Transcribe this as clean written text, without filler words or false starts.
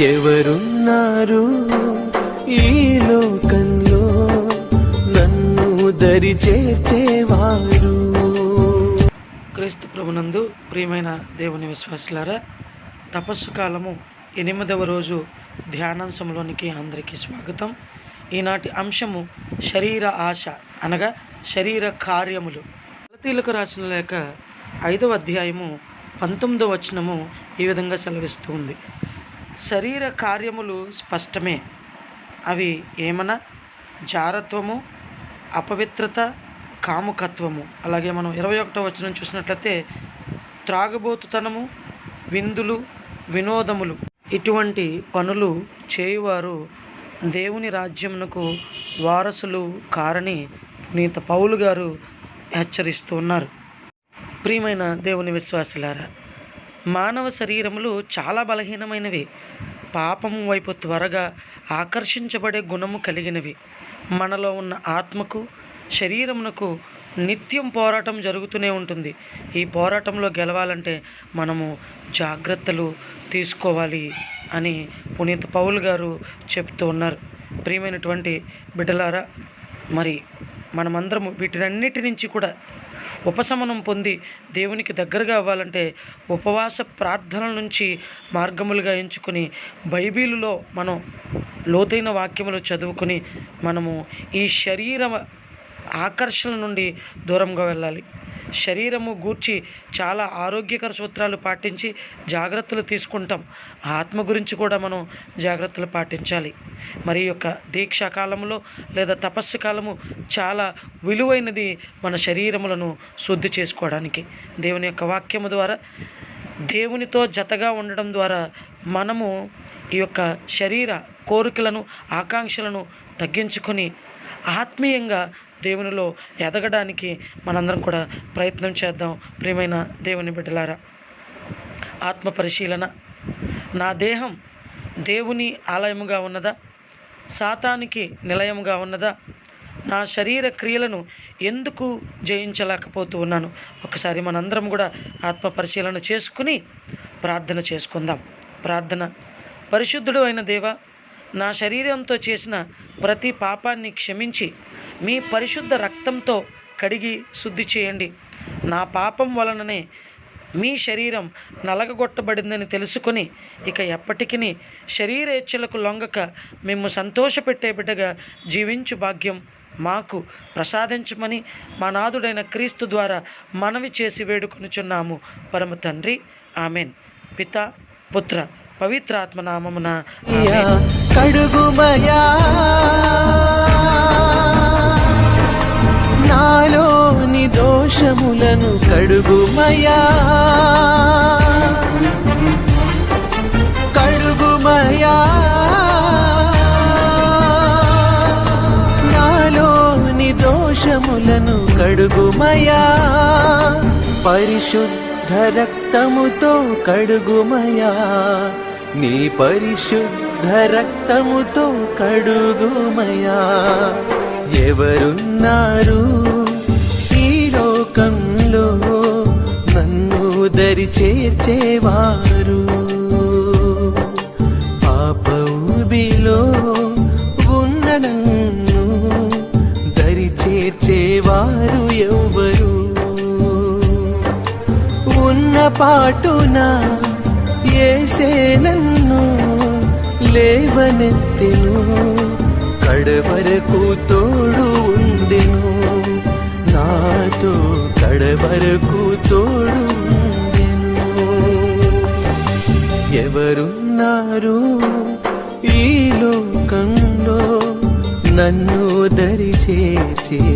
ఎవరున్నారు ఈ లోకంలో నన్ను దరి చేర్చేవారు? క్రీస్తు ప్రభునందు ప్రియమైన దేవుని విశ్వాసులారా, తపస్సు కాలము 8వ రోజు ధ్యానాంశంలోనికి అందరికీ స్వాగతం. ఈనాటి అంశము శరీర ఆశ అనగా శరీర కార్యములు. గలతీయులకు రాసిన లేఖ 5వ అధ్యాయము 19వ వచనము ఈ విధంగా సెలవిస్తూ ఉంది. శరీర కార్యములు స్పష్టమే, అవి ఏమన్నా జారత్వము, అపవిత్రత, కాముకత్వము. అలాగే మనం 21వ వచనం చూసినట్లయితే త్రాగబోతుతనము, విందులు, వినోదములు. ఇటువంటి పనులు చేయువారు దేవుని రాజ్యమునకు వారసులు కారని పునీత పౌలు గారు హెచ్చరిస్తూ ఉన్నారు. ప్రియమైన దేవుని విశ్వాసులారా, మానవ శరీరములు చాలా బలహీనమైనవి, పాపము వైపు త్వరగా ఆకర్షించబడే గుణము కలిగినవి. మనలో ఉన్న ఆత్మకు, శరీరమునకు నిత్యం పోరాటం జరుగుతూనే ఉంటుంది. ఈ పోరాటంలో గెలవాలంటే మనము జాగ్రత్తలు తీసుకోవాలి అని పునీత పౌలు గారు చెప్తూ ఉన్నారు. ప్రియమైనటువంటి బిడ్డలారా, మరి మనమందరము వీటినన్నిటి నుంచి కూడా ఉపశమనం పొంది దేవునికి దగ్గరగా అవ్వాలంటే ఉపవాస ప్రార్థనల నుంచి మార్గములుగా ఎంచుకొని బైబిలులో మనం లోతైన వాక్యములు చదువుకొని మనము ఈ శరీర ఆకర్షణ నుండి దూరంగా వెళ్ళాలి. శరీరము గూర్చి చాలా ఆరోగ్యకర సూత్రాలు పాటించి జాగ్రత్తలు తీసుకుంటాం. ఆత్మ గురించి కూడా మనం జాగ్రత్తలు పాటించాలి. మరి యొక్క దీక్షా కాలంలో లేదా తపస్సు కాలము చాలా విలువైనది మన శరీరములను శుద్ధి చేసుకోవడానికి. దేవుని యొక్క వాక్యము ద్వారా, దేవునితో జతగా ఉండడం ద్వారా మనము ఈ యొక్క శరీర కోరికలను, ఆకాంక్షలను తగ్గించుకొని ఆత్మీయంగా దేవునిలో ఎదగడానికి మనందరం కూడా ప్రయత్నం చేద్దాం. ప్రియమైన దేవుని బిడ్డలారా, ఆత్మ పరిశీలన. నా దేహం దేవుని ఆలయముగా ఉన్నదా, సాతానికి నిలయముగా ఉన్నదా? నా శరీర క్రియలను ఎందుకు జయించలేకపోతూ ఉన్నాను? ఒకసారి మనందరం కూడా ఆత్మ పరిశీలన చేసుకుని ప్రార్థన చేసుకుందాం. ప్రార్థన. పరిశుద్ధుడు అయిన దేవా, నా శరీరంతో చేసిన ప్రతి పాపాన్ని క్షమించి మీ పరిశుద్ధ రక్తంతో కడిగి శుద్ధి చేయండి. నా పాపం వలననే మీ శరీరం నలగగొట్టబడిందని తెలుసుకొని ఇక ఎప్పటికీ శరీర ఇచ్చలకు లొంగక మేము సంతోషపెట్టే బిడ్డగా జీవించు భాగ్యం మాకు ప్రసాదించమని మా నాథుడైన క్రీస్తు ద్వారా మనవి చేసి వేడుకొనుచున్నాము పరమ తండ్రి. ఆమెన్. పిత, పుత్ర, పవిత్రాత్మ నామమున కడుగుమయా నాలోని దోషములను కడుగుమయా, కడుగుమయా నాలోని దోషములను కడుగుమయా, పరిశుద్ధ రక్తముతో కడుగుమయా, నీ పరిశుద్ధ రక్తముతో కడుగుమయా. ఎవరున్నారు ఈ లోకంలో నన్ను దరి చేర్చేవారు? పాపములో ఉన్న నన్ను దరి చేర్చేవారు ఎవరు? ఉన్న పాటున యేసే నన్ను లేవనెత్తెను, కడవరకు తోడు ఉండెను, నాతో కడవరకు తోడు ఉండెను. ఎవరున్నారు ఈ లోకంలో నన్ను దరి చేర్చేవారు?